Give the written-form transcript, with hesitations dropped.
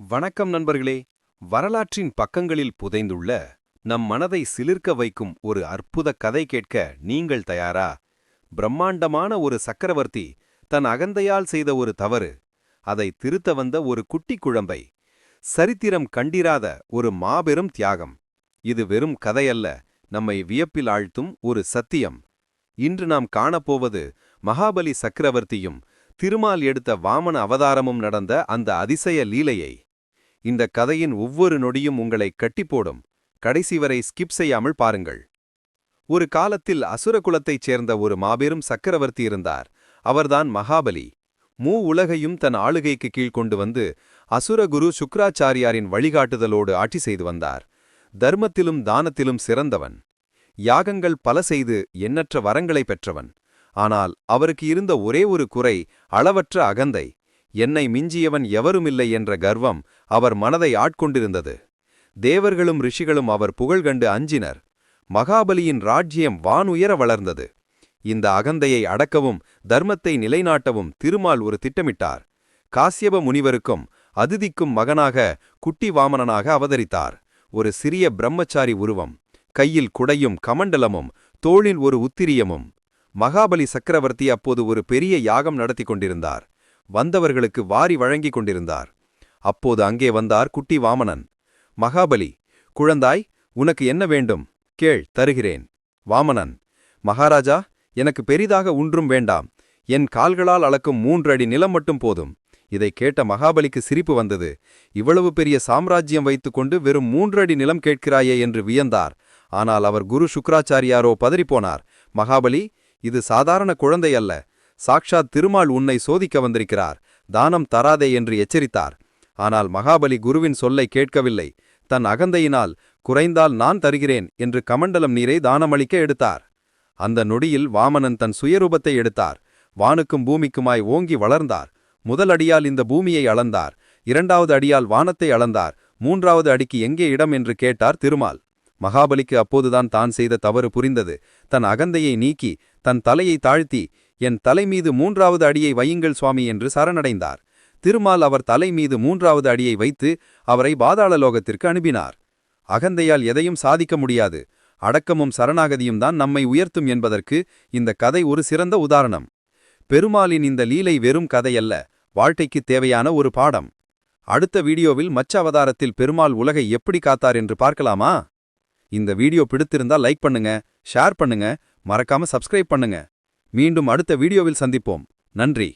வணக்கம் நண்பர்களே. வரலாற்றின் பக்கங்களில் புதைந்துள்ள நம் மனதை சிலிர்க்க வைக்கும் ஒரு அற்புத கதை கேட்க நீங்கள் தயாரா? பிரம்மாண்டமான ஒரு சக்கரவர்த்தி தன் அகந்தையால் செய்த ஒரு தவறு, அதை திருத்த வந்த ஒரு குட்டி குழம்பை, சரித்திரம் கண்டிராத ஒரு மாபெரும் தியாகம். இது வெறும் கதையல்ல, நம்மை வியப்பில் ஆழ்த்தும் ஒரு சத்தியம். இன்று நாம் காணப்போவது மகாபலி சக்கரவர்த்தியும் திருமால் எடுத்த வாமன அவதாரமும் நடந்த அந்த அதிசய லீலையை. இந்த கதையின் ஒவ்வொரு நொடியும் உங்களை கட்டிப்போடும். கடைசி வரை ஸ்கிப் செய்யாமல் பாருங்கள். ஒரு காலத்தில் அசுர குலத்தைச் சேர்ந்த ஒரு மாபெரும் சக்கரவர்த்தி இருந்தார். அவர்தான் மகாபலி. உலகையும் தன் ஆளுகைக்கு கீழ் கொண்டு வந்து அசுரகுரு சுக்ராச்சாரியாரின் வழிகாட்டுதலோடு ஆட்சி செய்து வந்தார். தர்மத்திலும் தானத்திலும் சிறந்தவன். யாகங்கள் பல செய்து எண்ணற்ற வரங்களை பெற்றவன். ஆனால் அவருக்கு இருந்த ஒரே ஒரு குறை, அளவற்ற அகந்தை. என்னை மிஞ்சியவன் எவருமில்லை என்ற கர்வம் அவர் மனதை ஆட்கொண்டிருந்தது. தேவர்களும் ரிஷிகளும் அவர் புகழ்கண்டு அஞ்சினர். மகாபலியின் ராஜ்யம் வானுயர வளர்ந்தது. இந்த அகந்தையை அடக்கவும் தர்மத்தை நிலைநாட்டவும் திருமால் ஒரு திட்டமிட்டார். காசியப முனிவருக்கும் அதிதிக்கும் மகனாக குட்டி வாமனனாக அவதரித்தார். ஒரு சிறிய பிரம்மச்சாரி உருவம், கையில் குடையும் கமண்டலமும் தோளில் ஒரு உத்திரியமும். மகாபலி சக்கரவர்த்தி அப்போது ஒரு பெரிய யாகம் நடத்தி கொண்டிருந்தார். வந்தவர்களுக்கு வாரி வழங்கிக் கொண்டிருந்தார். அப்போது அங்கே வந்தார் குட்டி வாமனன். மகாபலி, குழந்தாய், உனக்கு என்ன வேண்டும்? கேள், தருகிறேன். வாமனன், மகாராஜா, எனக்கு பெரிதாக ஒன்றும் வேண்டாம். என் கால்களால் அளக்கும் 3 அடி நிலம் மட்டும் போதும். இதை கேட்ட மகாபலிக்கு சிரிப்பு வந்தது. இவ்வளவு பெரிய சாம்ராஜ்யம் வைத்துக்கொண்டு வெறும் 3 அடி நிலம் கேட்கிறாயே என்று வியந்தார். ஆனால் அவர் குரு சுக்ராச்சாரியாரோ பதறிப்போனார். மகாபலி, இது சாதாரண குழந்தை அல்ல. சாக்ஷாத் திருமால் உன்னை சோதிக்க வந்திருக்கிறார். தானம் தராதே என்று எச்சரித்தார். ஆனால் மகாபலி குருவின் சொல்லை கேட்கவில்லை. தன் அகந்தையினால், குறைந்தால் நான் தருகிறேன் என்று கமண்டலம் நீரை தானமளிக்க எடுத்தார். அந்த நொடியில் வாமனன் தன் சுயரூபத்தை எடுத்தார். வானுக்கும் பூமிக்குமாய் ஓங்கி வளர்ந்தார். முதல் அடியால் இந்த பூமியை அளந்தார். 2வது அடியால் வானத்தை அளந்தார். 3வது அடிக்கு எங்கே இடம் என்று கேட்டார் திருமால். மகாபலிக்கு அப்போதுதான் தான் செய்த தவறு புரிந்தது. தன் அகந்தையை நீக்கி தன் தலையை தாழ்த்தி, என் தலை மீது 3வது அடியை வையுங்கள் சுவாமி என்று சரணடைந்தார். திருமால் அவர் தலை மீது 3வது அடியை வைத்து அவரை பாதாள லோகத்திற்கு அனுப்பினார். அகந்தையால் எதையும் சாதிக்க முடியாது. அடக்கமும் சரணாகதியும் தான் நம்மை உயர்த்தும் என்பதற்கு இந்த கதை ஒரு சிறந்த உதாரணம். பெருமாளின் இந்த லீலை வெறும் கதையல்ல, வாழ்க்கைக்கு தேவையான ஒரு பாடம். அடுத்த வீடியோவில் மச்ச அவதாரத்தில் பெருமாள் உலகை எப்படி காத்தார் என்று பார்க்கலாமா? இந்த வீடியோ பிடித்திருந்தா லைக் பண்ணுங்க, ஷேர் பண்ணுங்க, மறக்காம சப்ஸ்கிரைப் பண்ணுங்க. மீண்டும் அடுத்த வீடியோவில் சந்திப்போம். நன்றி.